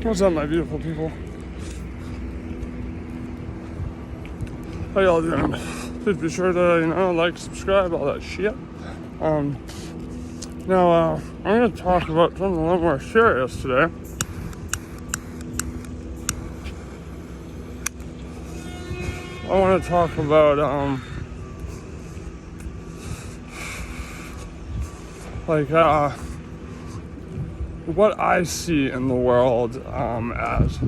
What's up, my beautiful people? How y'all doing? Please be sure to, like, subscribe, all that shit. Now, I'm going to talk about something a little more serious today. I want to talk about, what I see in the world as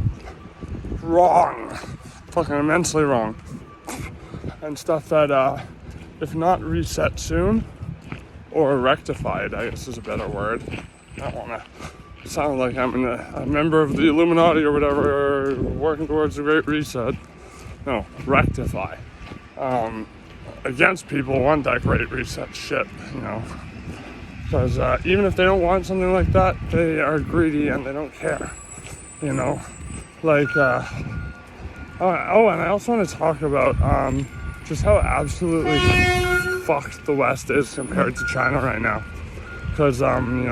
wrong, fucking immensely wrong, and stuff that if not reset soon or rectified, I guess is a better word. I don't want to sound like I'm a member of the Illuminati or whatever, or working towards the Great Reset. No, rectify. Against people want that Great Reset shit, because even if they don't want something like that, they are greedy and they don't care, and I also want to talk about just how absolutely fucked the West is compared to China right now, because when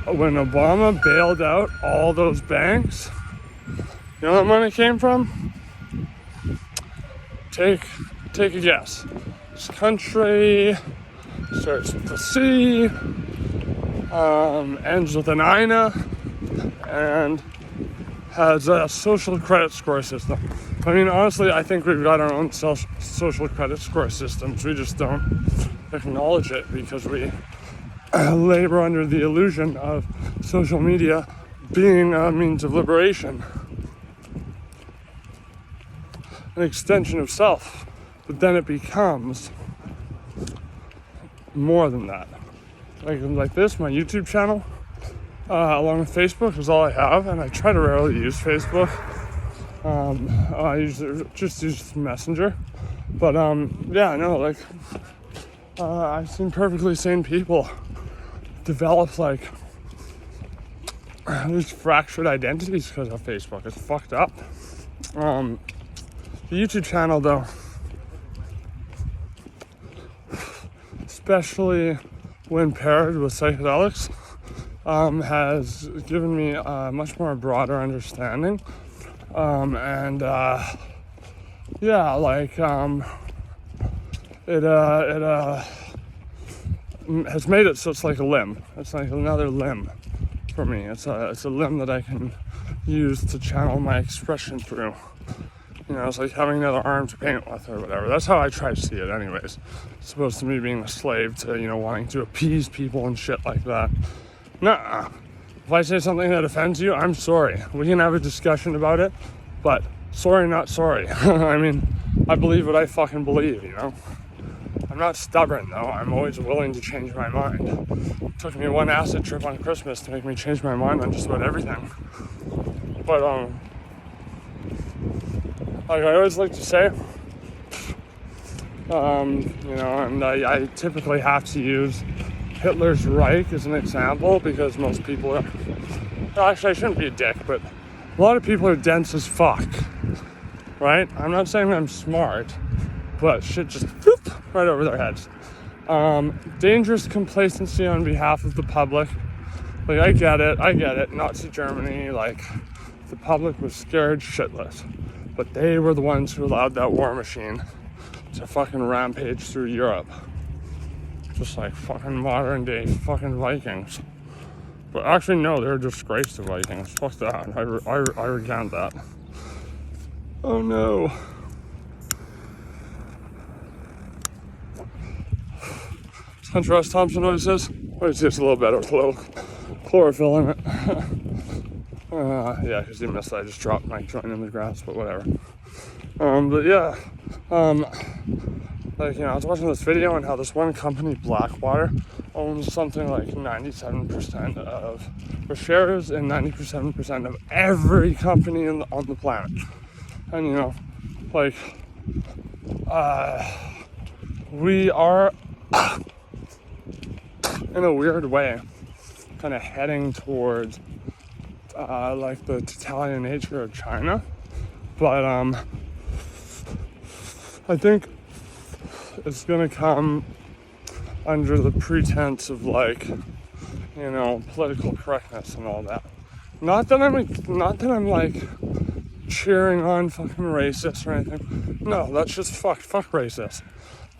Obama bailed out all those banks, you know where that money came from? Take a guess. This country starts with a C, ends with an INA, and has a social credit score system. I mean, honestly, I think we've got our own social credit score systems. We just don't acknowledge it because we labor under the illusion of social media being a means of liberation, an extension of self. But then it becomes more than that. Like this, my YouTube channel, along with Facebook, is all I have, and I try to rarely use Facebook. I just use Messenger. But I've seen perfectly sane people develop these fractured identities because of Facebook. It's fucked up. The YouTube channel, though, especially when paired with psychedelics, has given me a much more broader understanding. It has made it so it's like a limb. It's like another limb for me. It's a limb that I can use to channel my expression through. It's like having another arm to paint with or whatever. That's how I try to see it anyways. As opposed to me being a slave to, wanting to appease people and shit like that. Nuh-uh. If I say something that offends you, I'm sorry. We can have a discussion about it, but sorry, not sorry. I mean, I believe what I fucking believe, I'm not stubborn, though. I'm always willing to change my mind. It took me one acid trip on Christmas to make me change my mind on just about everything. But, like I always like to say, and I typically have to use Hitler's Reich as an example because most people are, well, actually I shouldn't be a dick, but a lot of people are dense as fuck, right? I'm not saying I'm smart, but shit just right over their heads. Dangerous complacency on behalf of the public. Like, I get it, Nazi Germany, the public was scared shitless. But they were the ones who allowed that war machine to fucking rampage through Europe. Just like fucking modern day fucking Vikings. But actually, no, they're a disgrace to Vikings. Fuck that. I recant that. Oh no. Hunter S. Thompson always says, it's just a little better with a little chlorophyll in it. Yeah, because he missed. I just dropped my joint in the grass, but whatever. I was watching this video and how this one company, Blackwater, owns something like 97% of, or shares in 97% of every company on the planet. And, we are, in a weird way, kind of heading towards the totalitarian nature of China, but I think it's gonna come under the pretense of political correctness and all that. Not that I'm like cheering on fucking racists or anything. No, that's just fuck racist.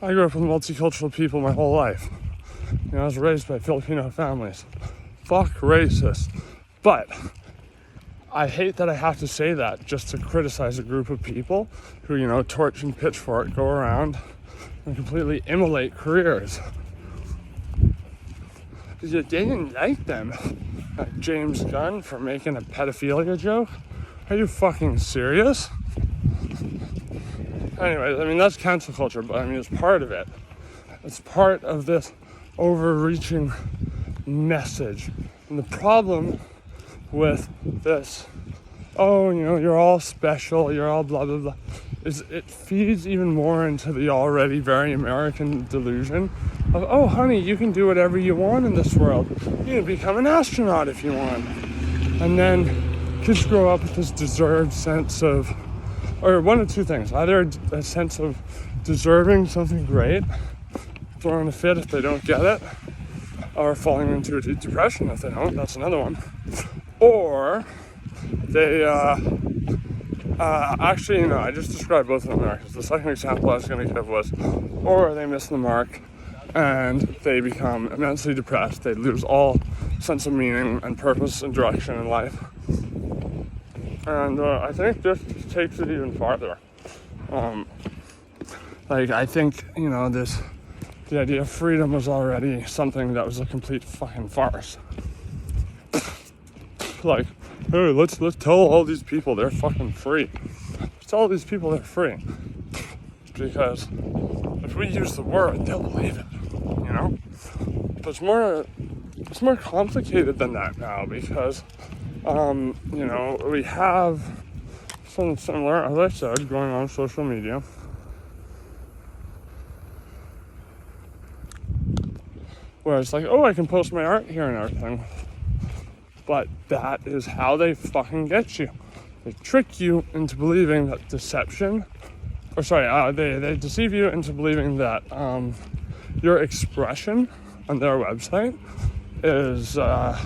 I grew up with multicultural people my whole life. You know, I was raised by Filipino families. Fuck racist. But I hate that I have to say that just to criticize a group of people who, you know, torch and pitchfork, go around and completely immolate careers. Because they didn't like them. James Gunn for making a pedophilia joke? Are you fucking serious? Anyways, I mean, that's cancel culture, but I mean, it's part of it. It's part of this overreaching message. And the problem with this, oh, you know, you're all special, you're all blah, blah, blah, is it feeds even more into the already very American delusion of, oh, honey, you can do whatever you want in this world. You can become an astronaut if you want. And then kids grow up with this deserved sense of, or one of two things, either a sense of deserving something great, throwing a fit if they don't get it, or falling into a deep depression if they don't, that's another one. Or they, actually, you know, I just described both of them there, because the second example I was going to give was, or they miss the mark and they become immensely depressed, they lose all sense of meaning and purpose and direction in life. And I think this takes it even farther. Like, I think, you know, the idea of freedom was already something that was a complete fucking farce. Like, hey, let's tell all these people they're fucking free. Let's tell all these people they're free. Because if we use the word, they'll believe it, you know? But it's more complicated than that now, because you know, we have something similar, as I said, going on social media. Where it's like, oh, I can post my art here and everything. But that is how they fucking get you. They trick you into believing that they deceive you into believing that your expression on their website is a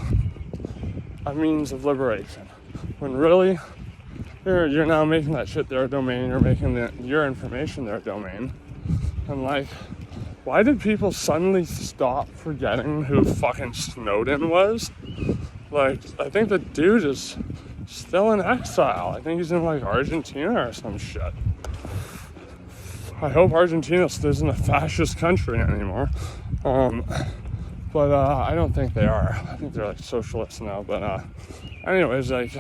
means of liberation, when really you're now making that shit their domain, you're making your information their domain. And like, why did people suddenly stop forgetting who fucking Snowden was? Like, I think the dude is still in exile. I think he's in like Argentina or some shit. I hope Argentina isn't a fascist country anymore. But I don't think they are. I think they're like socialists now. But anyways, like,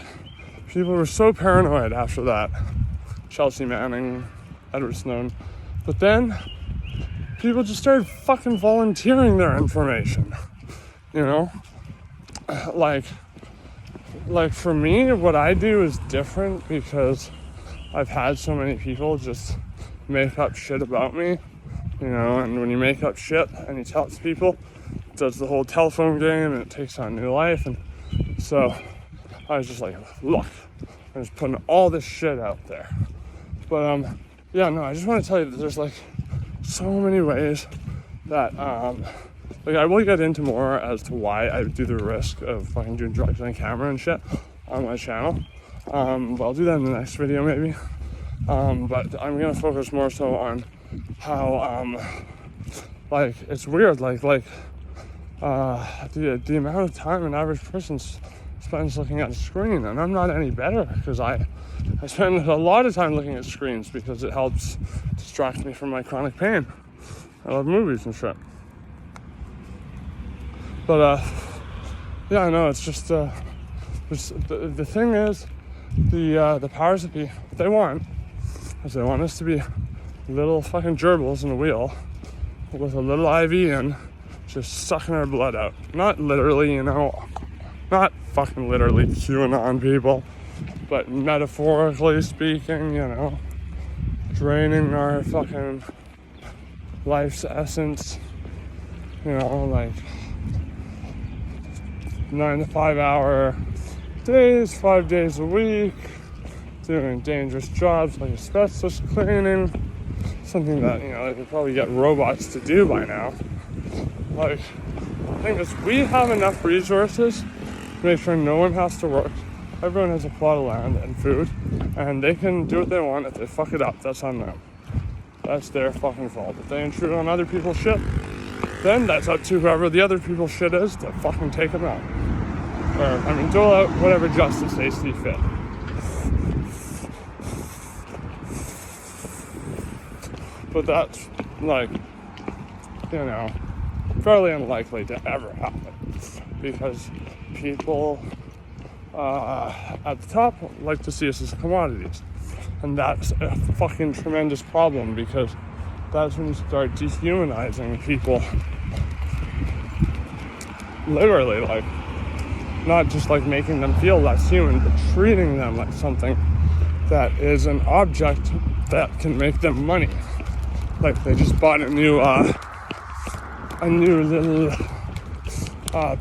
people were so paranoid after that. Chelsea Manning, Edward Snowden. But then people just started fucking volunteering their information. You know? Like for me, what I do is different because I've had so many people just make up shit about me. You know, and when you make up shit and you tell it to people, it does the whole telephone game and it takes on new life. And so I was just like, look, I'm just putting all this shit out there. But yeah, no, I just want to tell you that there's like so many ways that like, I will get into more as to why I do the risk of fucking doing drugs on camera and shit on my channel. But I'll do that in the next video maybe. But I'm gonna focus more so on how like, it's weird, like the amount of time an average person spends looking at a screen, and I'm not any better because I spend a lot of time looking at screens because it helps distract me from my chronic pain. I love movies and shit. But yeah, I know, it's just the thing is, the powers that be, what they want is they want us to be little fucking gerbils in a wheel with a little IV in, just sucking our blood out. Not literally, you know, not fucking literally QAnon people, but metaphorically speaking, you know, draining our fucking life's essence, you know, like 9 to 5 hour days, 5 days a week, doing dangerous jobs like asbestos cleaning, something that, you know, they could probably get robots to do by now. Like, the thing is, we have enough resources make sure no one has to work. Everyone has a plot of land and food, and they can do what they want. If they fuck it up, that's on them. That's their fucking fault. If they intrude on other people's shit, then that's up to whoever the other people's shit is to fucking take them out. Or, dole out whatever justice they see fit. But that's, fairly unlikely to ever happen. Because people at the top like to see us as commodities. And that's a fucking tremendous problem, because that's when you start dehumanizing people. Literally, not just making them feel less human, but treating them like something that is an object that can make them money. Like they just bought a new little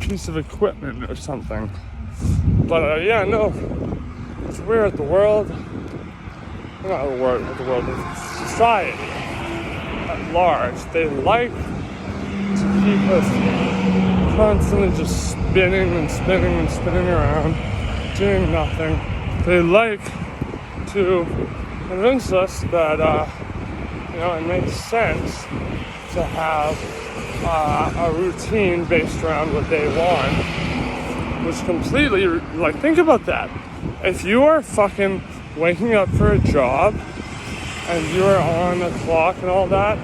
piece of equipment or something. But it's weird. The world, society at large, they like to keep us constantly just spinning and spinning and spinning around, doing nothing. They like to convince us that it makes sense to have a routine based around what they want, which completely, think about that. If you are fucking waking up for a job and you are on a clock and all that,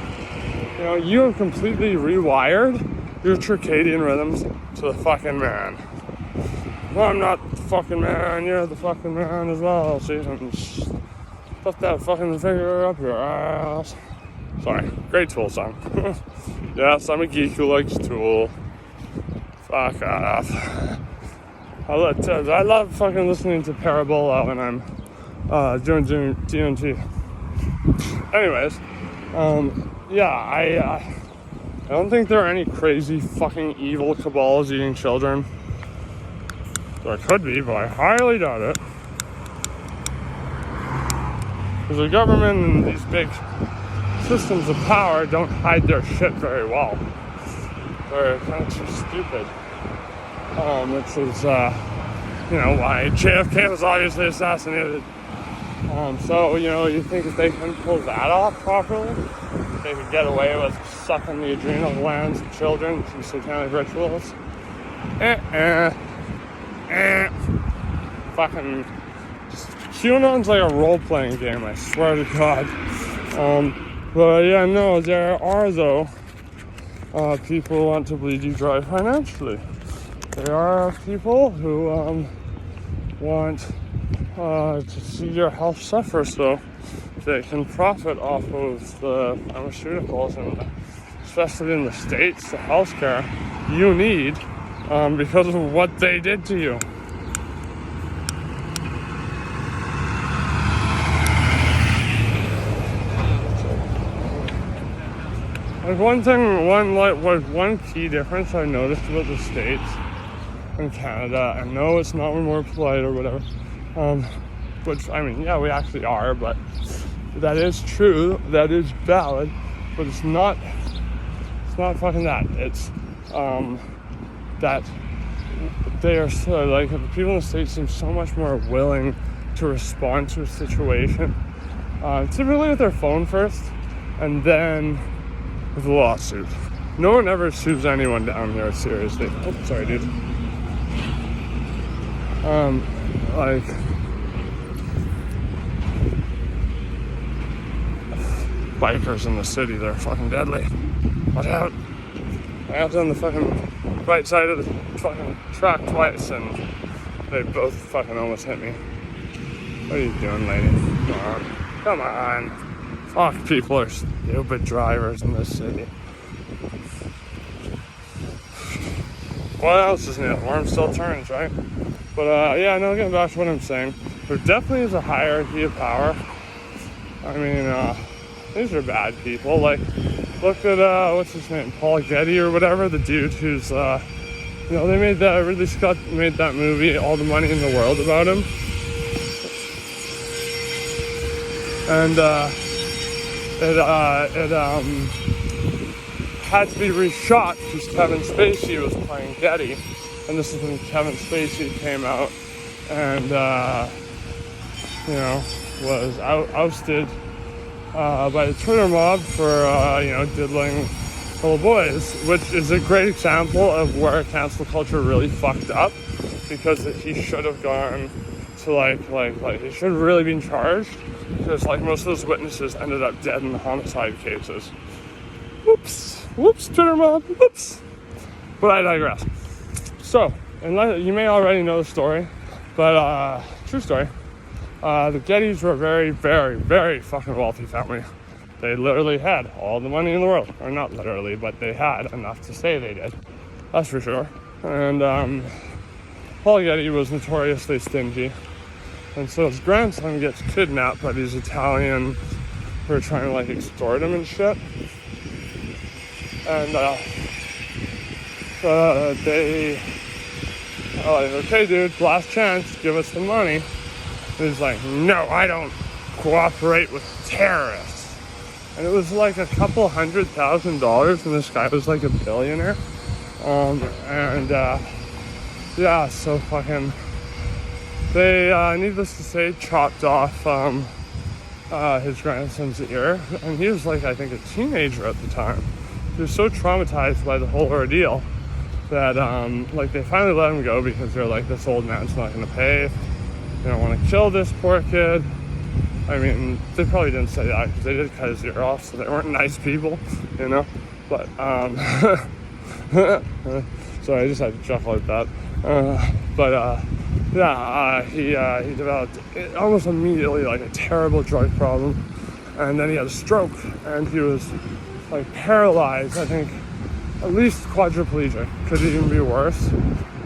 you have completely rewired your circadian rhythms to the fucking man. Well, I'm not the fucking man, you're the fucking man as well. See, stuff that fucking finger up your ass. Sorry, great Tool song. Yes, I'm a geek who likes Tool. Fuck off. I love fucking listening to Parabola when I'm doing DMT. Anyways, I don't think there are any crazy fucking evil cabals eating children. There could be, but I highly doubt it. Because the government and these big systems of power don't hide their shit very well. They're kind of too stupid. Which is, why JFK was obviously assassinated. So, you think if they can pull that off properly, they could get away with sucking the adrenal glands of children through satanic rituals. Fucking, just, QAnon's like a role-playing game, I swear to God. There are, though, people who want to bleed you dry financially. There are people who want to see your health suffer so they can profit off of the pharmaceuticals, and especially in the States, the healthcare you need because of what they did to you. One key difference I noticed about the States and Canada, I know it's not more polite or whatever, we actually are, but that is true, that is valid, but it's not fucking that. It's that they are so, the people in the States seem so much more willing to respond to a situation, typically with their phone first, and then with a lawsuit. No one ever sues anyone down here, seriously. Oh, sorry, dude. Bikers in the city, they're fucking deadly. Watch out. I got on the fucking right side of the fucking track twice and they both fucking almost hit me. What are you doing, lady? Come on. Fuck, people are stupid drivers in this city. What else is new? Worm still turns, right? But getting back to what I'm saying, there definitely is a hierarchy of power. These are bad people. Look at what's his name, Paul Getty or whatever, the dude who's Ridley Scott made that movie All the Money in the World about him, and it had to be reshot because Kevin Spacey was playing Getty, and this is when Kevin Spacey came out and, was ousted by the Twitter mob for, diddling little boys, which is a great example of where cancel culture really fucked up, because he should have gone to he should have really been charged, because most of those witnesses ended up dead in the homicide cases. Whoops, Twitter mob, whoops. But I digress. So, you may already know the story, but true story. The Gettys were a very, very, very fucking wealthy family. They literally had all the money in the world. Or not literally, but they had enough to say they did. That's for sure. And Paul Getty was notoriously stingy. And so his grandson gets kidnapped by these Italian who are trying to extort him and shit. And they are like, okay dude, last chance, give us the money. And he's like, no, I don't cooperate with terrorists. And it was a couple $100,000, and this guy was a billionaire. So fucking, they, needless to say, chopped off his grandson's ear. And he was I think a teenager at the time. He was so traumatized by the whole ordeal that, they finally let him go, because they're this old man's not going to pay. They don't want to kill this poor kid. I mean, they probably didn't say that, because they did cut his ear off, so they weren't nice people, But, sorry, I just had to chuckle at that. He developed almost immediately a terrible drug problem, and then he had a stroke, and he was paralyzed, I think, at least quadriplegic, could even be worse,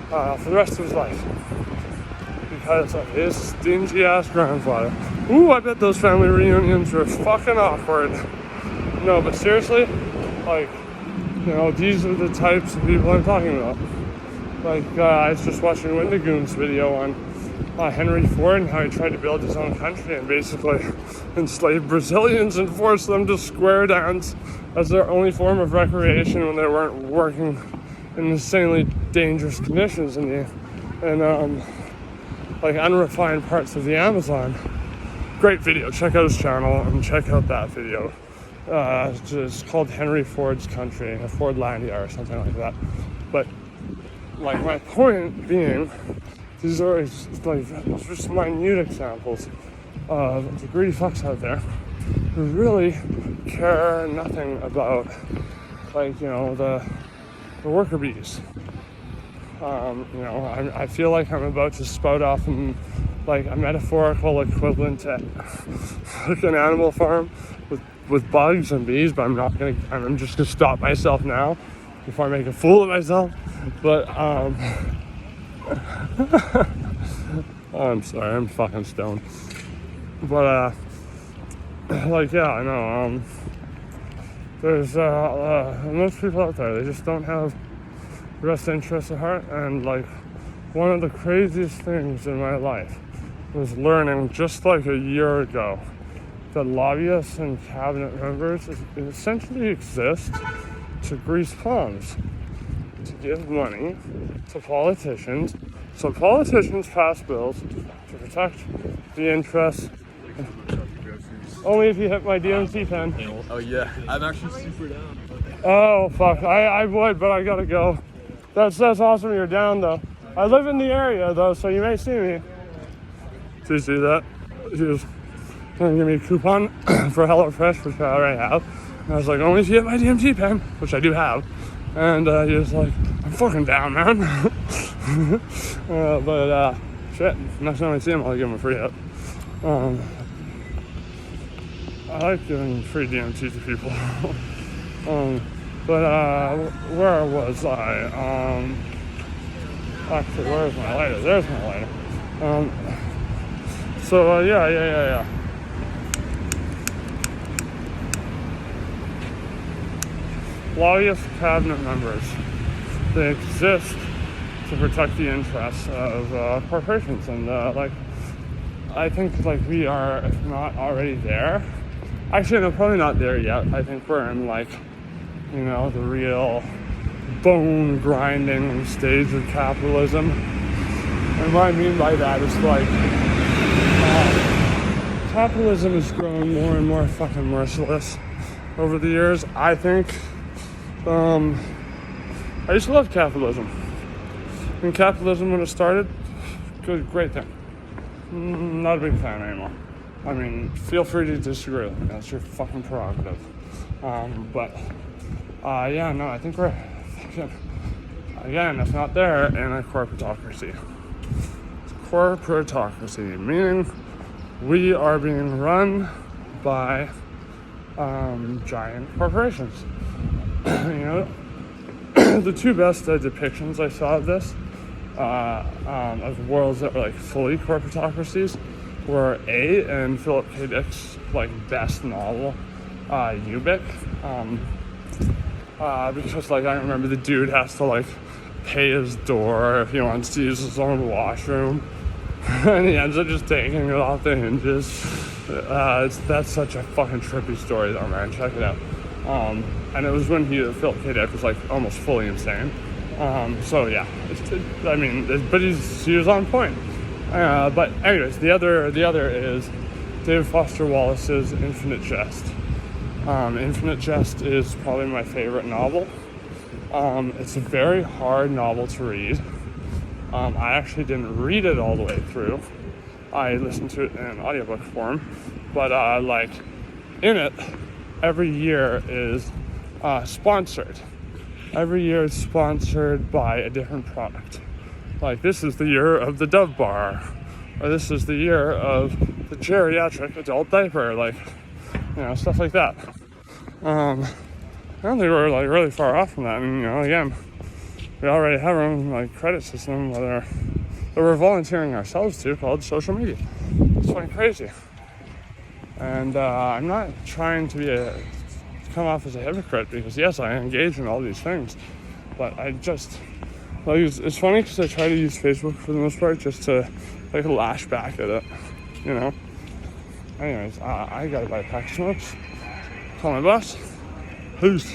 for the rest of his life, because of his stingy ass grandfather. Ooh, I bet those family reunions were fucking awkward. No, but seriously, these are the types of people I'm talking about. I was just watching Wendigoon's video on Henry Ford and how he tried to build his own country and basically enslaved Brazilians and forced them to square dance as their only form of recreation when they weren't working in insanely dangerous conditions in unrefined parts of the Amazon. Great video. Check out his channel and check out that video. It's called Henry Ford's Country, Fordlandia or something like that. But my point being, these are just minute examples of the greedy fucks out there who really care nothing about the worker bees. I feel like I'm about to spout off a metaphorical equivalent to an animal farm with bugs and bees, but I'm just gonna stop myself now before I make a fool of myself. But I'm sorry, I'm fucking stoned. But I know there's most people out there, they just don't have best interests at heart. And one of the craziest things in my life was learning just a year ago that lobbyists and cabinet members essentially exist to grease palms, to give money to politicians, so politicians pass bills to protect the interests. Only if you hit my DMT pen. Oh yeah, I'm actually super down. Oh fuck, I would, but I gotta go. That's awesome you're down though. I live in the area though, so you may see me. Did you see that? She was gonna give me a coupon for HelloFresh, which I already have. And I was like, only if you hit my DMT pen, which I do have. And he was like, I'm fucking down, man. Shit, next time I see him, I'll give him a free hit. I like giving free DMT to people. Where was I? Actually, where's my lighter? There's my lighter. Yeah. Lobbyist cabinet members, they exist to protect the interests of corporations, and I think we are, if not already there. Actually, no, probably not there yet. I think we're in the real bone grinding stage of capitalism. And what I mean by that is like, capitalism has grown more and more fucking merciless over the years. I think, I used to love capitalism. And capitalism, when it started, great thing. Not a big fan anymore. I mean, feel free to disagree with me. That's your fucking prerogative. I think we're, again, if not there, in a corporatocracy. Corporatocracy, meaning we are being run by giant corporations. The two best depictions I saw of this, of worlds that were like fully corporatocracies, were in Philip K. Dick's like best novel, Ubik. Because like I remember the dude has to like pay his door if he wants to use his own washroom, and he ends up just taking it off the hinges. That's such a fucking trippy story though, man. Check it out. And it was when Philip K. Dick was like almost fully insane. So yeah, but he was on point. But anyways, the other is David Foster Wallace's Infinite Jest. Infinite Jest is probably my favorite novel. It's a very hard novel to read. I actually didn't read it all the way through. I listened to it in audiobook form, but in it, every year is sponsored. Every year is sponsored by a different product. Like, this is the year of the Dove Bar, or this is the year of the geriatric adult diaper, stuff like that. I don't think we're really far off from that. And again, we already have our own credit system that we're volunteering ourselves to, called social media. It's fucking crazy. And I'm not trying to come off as a hypocrite, because yes, I engage in all these things, but I just it's funny because I try to use Facebook for the most part just to lash back at it, Anyways, I gotta buy a pack of smokes. Call my boss. Peace.